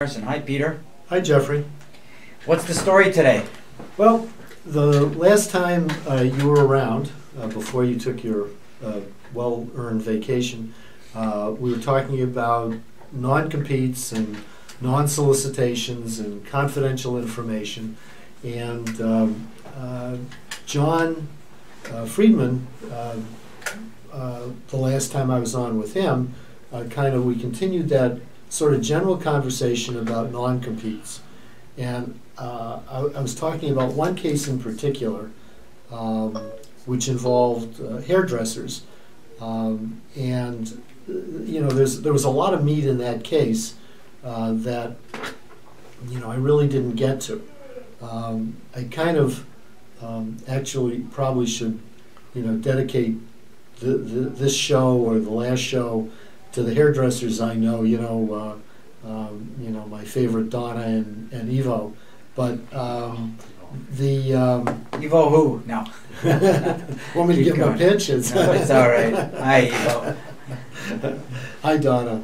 Myerson. Hi, Peter. Hi, Jeffrey. What's the story today? Well, the last time you were around, before you took your well-earned vacation, we were talking about non-competes and non-solicitations and confidential information. And John Friedman, the last time I was on with him, we continued that sort of general conversation about non-competes. And I was talking about one case in particular, which involved hairdressers. And there was a lot of meat in that case that I really didn't get to. I actually probably should dedicate this show or the last show to the hairdressers I know. My favorite Donna and Evo, but Evo who? No. Want me to give my pitches? No, it's all right. Hi, Evo. Hi, Donna.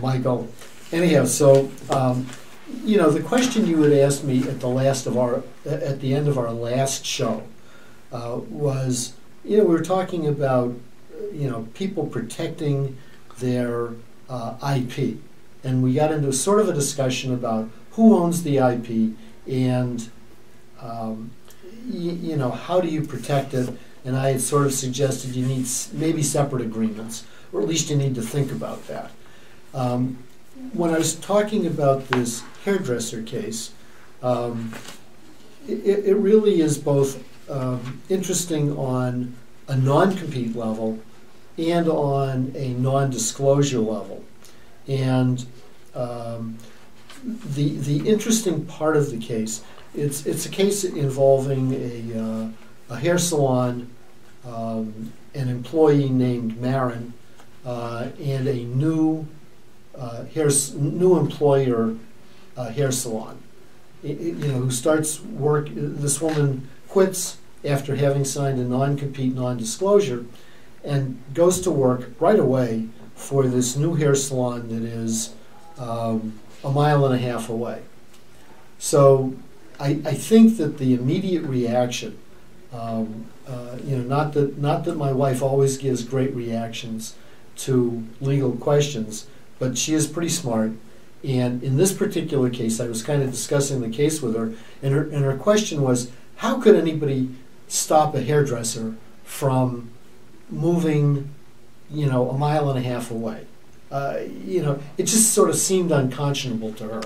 Michael. Anyhow, so the question you had asked me at the end of our last show was, we were talking about people protecting their IP, and we got into sort of a discussion about who owns the IP and how do you protect it. And I had sort of suggested you need maybe separate agreements, or at least you need to think about that. When I was talking about this hairdresser case, it really is both interesting on a non-compete level and on a non-disclosure level. And the interesting part of the case, it's a case involving a hair salon, an employee named Myerson, and a new employer hair salon. Who starts work. This woman quits after having signed a non-compete, non-disclosure, and goes to work right away for this new hair salon that is a mile and a half away. So I think that the immediate reaction, not that my wife always gives great reactions to legal questions, but she is pretty smart. And in this particular case, I was kind of discussing the case with her, and her question was, how could anybody stop a hairdresser from moving, a mile and a half away? It just sort of seemed unconscionable to her.